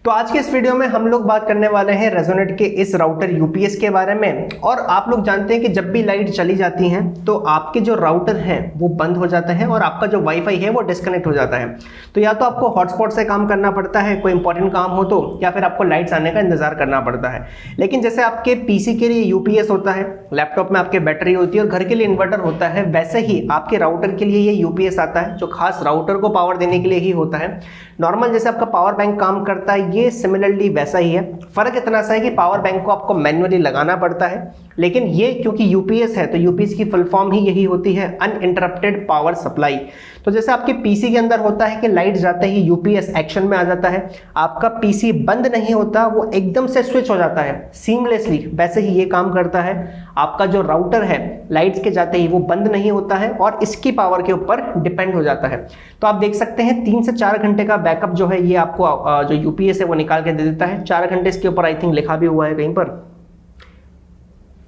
तो आज के इस वीडियो में हम लोग बात करने वाले हैं रेजोनेट के इस राउटर यूपीएस के बारे में। और आप लोग जानते हैं कि जब भी लाइट चली जाती है तो आपके जो राउटर हैं वो बंद हो जाता है और आपका जो वाईफाई है वो डिस्कनेक्ट हो जाता है। तो या तो आपको हॉटस्पॉट से काम करना पड़ता है, कोई इंपॉर्टेंट काम हो तो, या फिर आपको लाइट्स आने का इंतजार करना पड़ता है। लेकिन जैसे आपके पीसी के लिए यूपीएस होता है, लैपटॉप में आपके बैटरी होती है और घर के लिए इन्वर्टर होता है, वैसे ही आपके राउटर के लिए ये यूपीएस आता है जो खास राउटर को पावर देने के लिए ही होता है। नॉर्मल जैसे आपका पावर बैंक काम करता है ये सिमिलरली वैसा ही है। फर्क इतना सा है कि पावर बैंक को आपको मैन्युअली लगाना पड़ता है, लेकिन ये क्योंकि यूपीएस है तो यूपीएस की फुल फॉर्म ही यही होती है, अनइंटरप्टेड पावर सप्लाई। तो जैसे आपके पीसी के अंदर होता है कि लाइट जाते ही यूपीएस एक्शन में आ जाता है, आपका पीसी बंद नहीं होता, वो एकदम से स्विच हो जाता है सीमलेसली, वैसे ही ये काम करता है। आपका जो राउटर है लाइट्स के जाते ही वो बंद नहीं होता है और इसकी पावर के ऊपर डिपेंड हो जाता है। तो आप देख सकते हैं 3 से 4 घंटे का बैकअप जो है ये आपको जो यूपीएस है वो निकाल के दे देता है। 4 घंटे इसके ऊपर आई थिंक लिखा भी हुआ है कहीं पर,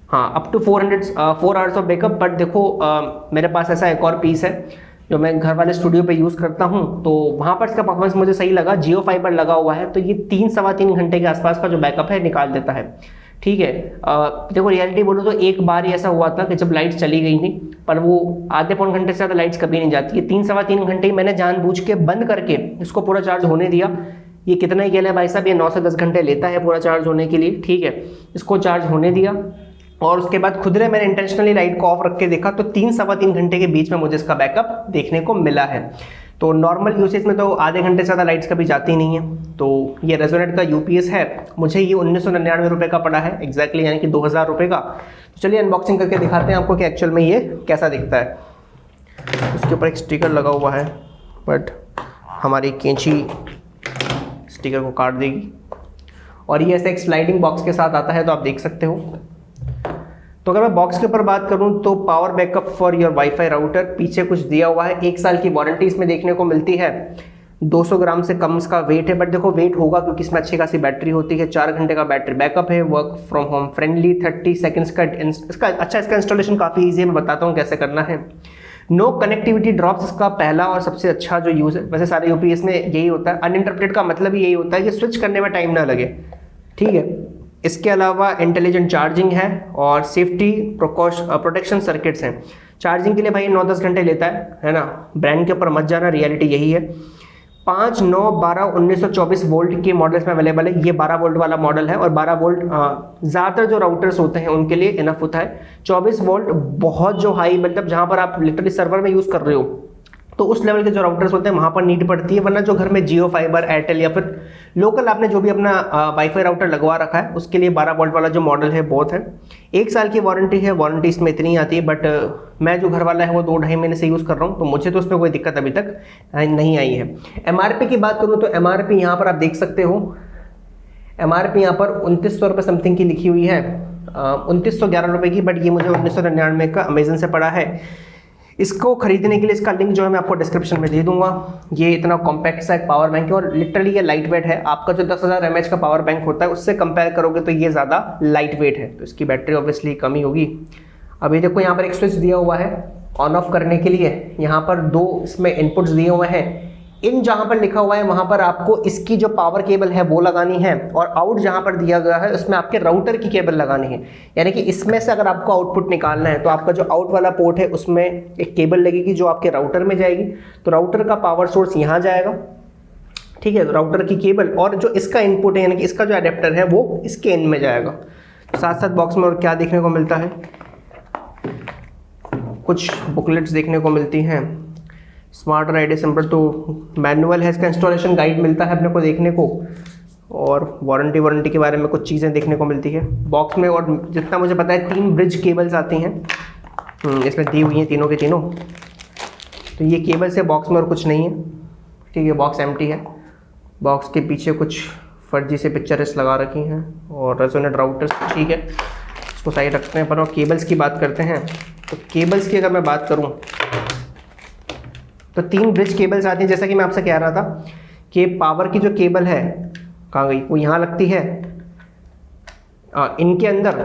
हाँ, up to 4 hours of backup. But देखो मेरे पास ऐसा एक और पीस है जो मैं घर वाले स्टूडियो पे यूज़ करता हूँ, तो वहाँ पर इसका परफॉर्मेंस मुझे सही लगा। जियो फाइबर लगा हुआ है तो ये 3-3.25 घंटे के आसपास का जो बैकअप है निकाल देता है। ठीक है, देखो रियलिटी बोलो तो एक बार ही ऐसा हुआ था कि जब लाइट्स चली गई थी, पर वो आधे पौन घंटे से ज़्यादा लाइट्स कभी नहीं जाती है। 3-3.25 घंटे ही मैंने जानबूझ के बंद करके इसको पूरा चार्ज होने दिया। ये कितना ही कहला भाई साहब, ये 9 से 10 घंटे लेता है पूरा चार्ज होने के लिए। ठीक है, इसको चार्ज होने दिया और उसके बाद खुद मैंने इंटेंशनली लाइट को ऑफ रख के देखा तो 3-3.25 घंटे के बीच में मुझे इसका बैकअप देखने को मिला है। तो नॉर्मल यूसेज में तो आधे घंटे से ज़्यादा लाइट्स कभी जाती नहीं है। तो ये रेजोनेट का यूपीएस है, मुझे ये 1999 रुपये का पड़ा है एग्जैक्टली, यानी कि 2000 रुपये का। तो चलिए अनबॉक्सिंग करके दिखाते हैं आपको कि एक्चुअल में ये कैसा दिखता है। उसके ऊपर एक स्टिकर लगा हुआ है, बट हमारी कैंची स्टिकर को काट देगी और ये ऐसे एक स्लाइडिंग बॉक्स के साथ आता है, तो आप देख सकते हो। तो अगर मैं बॉक्स के ऊपर बात करूं तो power backup for your wifi router, पीछे कुछ दिया हुआ है। 1 साल की वारंटी इसमें देखने को मिलती है। 200 ग्राम से कम इसका वेट है, बट देखो वेट होगा क्योंकि इसमें अच्छी खासी बैटरी होती है। 4 घंटे का बैटरी बैकअप है। Work from home friendly, 30 seconds का इसका इंस्टॉलेशन काफ़ी ईजी है, मैं बताता हूँ कैसे करना है। नो कनेक्टिविटी ड्रॉप्स इसका पहला और सबसे अच्छा जो यूज़ है। वैसे सारे यूपीएस में यही होता है, अनइंटरप्टेड का मतलब ही यही होता है कि स्विच करने में टाइम ना लगे। ठीक है, इसके अलावा इंटेलिजेंट चार्जिंग है और सेफ्टी प्रोटेक्शन सर्किट्स हैं। चार्जिंग के लिए भाई 9-10 घंटे लेता है ना, ब्रांड के ऊपर मत जाना, रियलिटी यही है। 5, 9, 12, 1924 वोल्ट के मॉडल्स में अवेलेबल है। ये 12 वोल्ट वाला मॉडल है और 12 वोल्ट ज़्यादातर जो राउटर्स होते हैं उनके लिए इनफ होता है। 24 वोल्ट बहुत जो हाई, मतलब जहाँ पर आप लिटरली सर्वर में यूज़ कर रहे हो तो उस लेवल के जो राउटर्स होते हैं वहाँ पर नीड पड़ती है। वरना जो घर में जियो फाइबर, एयरटेल या फिर लोकल आपने जो भी अपना वाईफाई राउटर लगवा रखा है उसके लिए 12 वोल्ट वाला जो मॉडल है बहुत है। 1 साल की वारंटी है, वारंटी इसमें इतनी आती है, बट मैं जो घर वाला है वो 2-2.5 महीने से यूज़ कर रहा हूँ, तो मुझे तो उसमें कोई दिक्कत अभी तक नहीं आई है। एमआरपी की बात करूँ तो एमआरपी यहाँ पर आप देख सकते हो, एमआरपी यहाँ पर 2900 रुपये समथिंग की लिखी हुई है, 2911 रुपये की, बट ये मुझे 1999 का अमेजन से पड़ा है। इसको खरीदने के लिए इसका लिंक जो है मैं आपको डिस्क्रिप्शन में दे दूंगा। ये इतना कॉम्पैक्ट सा एक पावर बैंक है और लिटरली ये लाइट वेट है। आपका जो 10,000 mAh का पावर बैंक होता है उससे कंपेयर करोगे तो ये ज़्यादा लाइट वेट है, तो इसकी बैटरी ऑब्वियसली कम ही होगी। अभी देखो यहाँ पर एक स्विच दिया हुआ है ऑन ऑफ करने के लिए। यहाँ पर 2 इसमें इनपुट्स दिए हुए हैं। इन जहाँ पर लिखा हुआ है वहाँ पर आपको इसकी जो पावर केबल है वो लगानी है, और आउट जहाँ पर दिया गया है उसमें आपके राउटर की केबल लगानी है। यानी कि इसमें से अगर आपको आउटपुट निकालना है तो आपका जो आउट वाला पोर्ट है उसमें एक केबल लगेगी जो आपके राउटर में जाएगी। तो राउटर का पावर सोर्स यहाँ जाएगा, ठीक है, तो राउटर की केबल, और जो इसका इनपुट है यानी कि इसका जो अडेप्टर है वो इसके एंड में जाएगा। साथ साथ बॉक्स में और क्या देखने को मिलता है, कुछ बुकलेट्स देखने को मिलती हैं। स्मार्ट राइड सिंपल, तो मैनुअल है, इसका इंस्टॉलेशन गाइड मिलता है अपने को देखने को, और वारंटी के बारे में कुछ चीज़ें देखने को मिलती है बॉक्स में। और जितना मुझे पता है 3 ब्रिज केबल्स आती हैं इसमें दी हुई हैं, तीनों के तीनों। तो ये केबल से बॉक्स में और कुछ नहीं है। ठीक है, बॉक्स एम्प्टी है। बॉक्स के पीछे कुछ फर्जी से पिक्चर्स लगा रखी हैं और रेजोनेट राउटर्स, ठीक है, इसको साइड रखते हैं। पर और केबल्स की बात करते हैं तो केबल्स की अगर मैं बात करूँ तो 3 ब्रिज केबल्स आती हैं। जैसा कि मैं आपसे कह रहा था कि पावर की जो केबल है कहाँ गई, वो यहाँ लगती है इनके अंदर,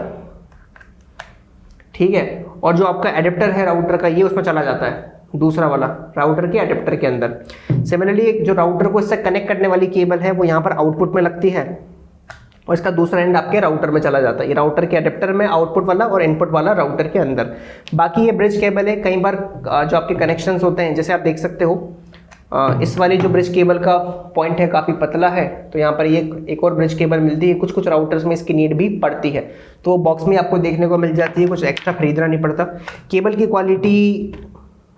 ठीक है, और जो आपका एडेप्टर है राउटर का ये उसमें चला जाता है दूसरा वाला राउटर के अडेप्टर के अंदर। सिमिलरली जो राउटर को इससे कनेक्ट करने वाली केबल है वो यहाँ पर आउटपुट में लगती है और इसका दूसरा एंड आपके राउटर में चला जाता है। ये राउटर के अडेप्टर में आउटपुट वाला और इनपुट वाला राउटर के अंदर। बाकी ये ब्रिज केबल है। कई बार जो आपके कनेक्शंस होते हैं, जैसे आप देख सकते हो इस वाली जो ब्रिज केबल का पॉइंट है काफ़ी पतला है, तो यहाँ पर ये एक और ब्रिज केबल मिलती है। कुछ कुछ राउटर्स में इसकी नीड भी पड़ती है, तो बॉक्स में आपको देखने को मिल जाती है, कुछ एक्स्ट्रा खरीदना नहीं पड़ता। केबल की क्वालिटी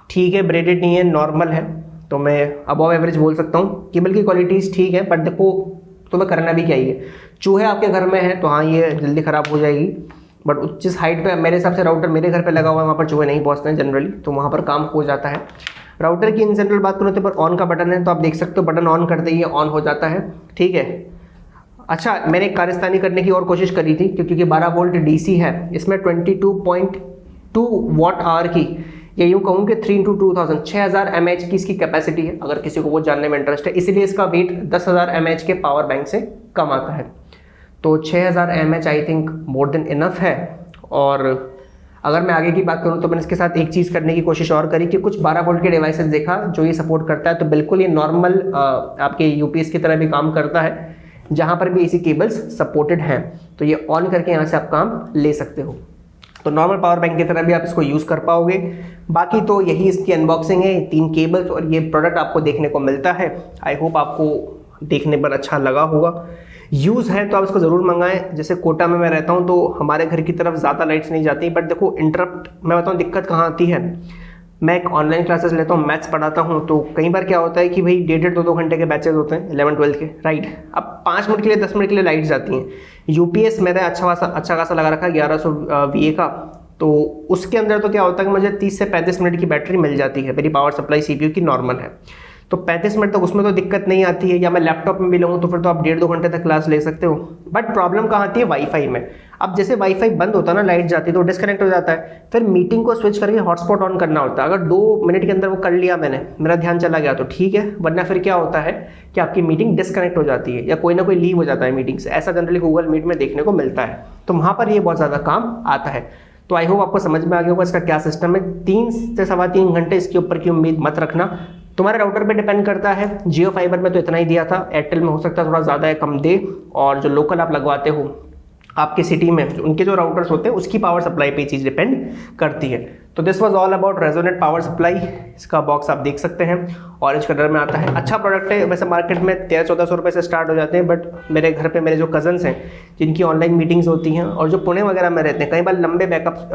ठीक है, ब्रेडेड नहीं है, नॉर्मल है, तो मैं अबव एवरेज बोल सकता हूँ। केबल की क्वालिटी ठीक है, बट देखो तुम्हें करना भी क्या ही है। चूहे आपके घर में हैं तो हाँ ये जल्दी ख़राब हो जाएगी, बट जिस हाइट पे मेरे हिसाब से राउटर मेरे घर पे लगा हुआ है वहाँ पर चूहे नहीं पहुँचते हैं जनरली, तो वहाँ पर काम हो जाता है। राउटर की इन जनरल बात करूँ तो पर ऑन का बटन है, तो आप देख सकते हो बटन ऑन करते ही ऑन हो जाता है, ठीक है। अच्छा, मैंने कारस्तानी करने की और कोशिश करी थी क्योंकि 12 वोल्ट डीसी है, इसमें 22.2 वाट आवर की, या यूँ कहूँ कि 3x2000 6000 mAh की इसकी कैपेसिटी है, अगर किसी को वो जानने में इंटरेस्ट है। इसीलिए इसका वेट 10,000 mAh के पावर बैंक से कम आता है, तो 6000 mAh I think more than enough है। और अगर मैं आगे की बात करूं तो मैंने इसके साथ एक चीज़ करने की कोशिश और करी कि कुछ 12 वोल्ट के डिवाइसेस देखा जो ये सपोर्ट करता है, तो बिल्कुल ये नॉर्मल आपके यूपीएस की तरह भी काम करता है, जहां पर भी एसी केबल्स सपोर्टेड हैं, तो ये ऑन करके यहाँ से आप काम ले सकते हो। तो नॉर्मल पावर बैंक की तरह भी आप इसको यूज़ कर पाओगे। बाकी तो यही इसकी अनबॉक्सिंग है, 3 केबल्स और ये प्रोडक्ट आपको देखने को मिलता है। आई होप आपको देखने पर अच्छा लगा होगा। यूज़ है तो आप इसको ज़रूर मंगाएं। जैसे कोटा में मैं रहता हूँ तो हमारे घर की तरफ ज़्यादा लाइट्स नहीं जाती, बट देखो इंटरप्ट मैं बताऊँ दिक्कत कहाँ आती है। मैं एक ऑनलाइन क्लासेस लेता हूँ, मैथ्स पढ़ाता हूँ, तो कई बार क्या होता है कि भाई 1.5 2 घंटे के बैचेज होते हैं 11-12 के, राइट। अब 5 मिनट के लिए 10 मिनट के लिए लाइट जाती हैं। यूपीएस मेरा अच्छा खासा लगा रखा है 1100 VA का, तो उसके अंदर तो क्या होता है कि मुझे 30 से 35 मिनट की बैटरी मिल जाती है। मेरी पावर सप्लाई CPU की नॉर्मल है, तो 35 मिनट तक उसमें तो दिक्कत नहीं आती है। या मैं लैपटॉप में भी लूँ तो फिर तो आप 1.5 2 घंटे तक क्लास ले सकते हो। बट प्रॉब्लम कहाँ आती है वाईफाई में। अब जैसे वाईफाई बंद होता है ना, लाइट जाती है तो डिस्कनेक्ट हो जाता है, फिर मीटिंग को स्विच करके हॉटस्पॉट ऑन करना होता है। अगर 2 मिनट के अंदर वो कर लिया मैंने, मेरा ध्यान चला गया तो ठीक है, वरना फिर क्या होता है कि आपकी मीटिंग डिस्कनेक्ट हो जाती है या कोई ना कोई लीव हो जाता है मीटिंग से। ऐसा जनरली गूगल मीट में देखने को मिलता है, तो वहाँ पर ये बहुत ज़्यादा काम आता है। तो आई होप आपको समझ में आ गया होगा इसका क्या सिस्टम है। 3 से 3.25 घंटे इसके ऊपर की उम्मीद मत रखना, तुम्हारे राउटर पे डिपेंड करता है। जियो फाइबर में तो इतना ही दिया था, एयरटेल में हो सकता है थोड़ा ज़्यादा है कम दे, और जो लोकल आप लगवाते हो आपके सिटी में उनके जो राउटर्स होते हैं उसकी पावर सप्लाई पे चीज़ डिपेंड करती है। तो this was all about resonate power supply. इसका बॉक्स आप देख सकते हैं, ऑरेंज कलर में आता है। अच्छा प्रोडक्ट है, वैसे मार्केट में 1300-1400 रुपये से स्टार्ट हो जाते हैं, बट मेरे घर पे मेरे जो कजन्स हैं जिनकी ऑनलाइन मीटिंग्स होती हैं और जो पुणे वगैरह में रहते हैं, कई बार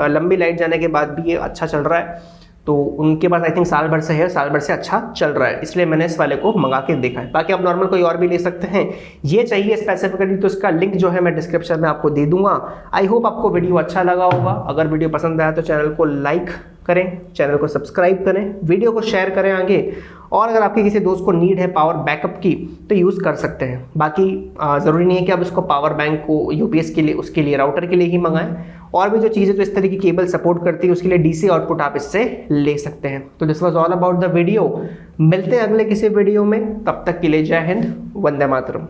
लंबी लाइट जाने के बाद भी ये अच्छा चल रहा है, तो उनके पास आई थिंक साल भर से अच्छा चल रहा है, इसलिए मैंने इस वाले को मंगा के देखा है। बाकी आप नॉर्मल कोई और भी ले सकते हैं। ये चाहिए स्पेसिफिकली तो इसका लिंक जो है मैं डिस्क्रिप्शन में आपको दे दूंगा। आई होप आपको वीडियो अच्छा लगा होगा। अगर वीडियो पसंद आया तो चैनल को लाइक करें, चैनल को सब्सक्राइब करें, वीडियो को शेयर करें आगे, और अगर आपके किसी दोस्त को नीड है पावर बैकअप की तो यूज़ कर सकते हैं। बाकी ज़रूरी नहीं है कि आप इसको पावर बैंक को यूपीएस के लिए, उसके लिए राउटर के लिए ही मंगाएं। और भी जो चीज़ें जो इस तरह की केबल सपोर्ट करती है उसके लिए डीसी आउटपुट आप इससे ले सकते हैं। तो this was all about the video. मिलते हैं अगले किसी वीडियो में, तब तक के लिए जय हिंद, वंदे मातरम।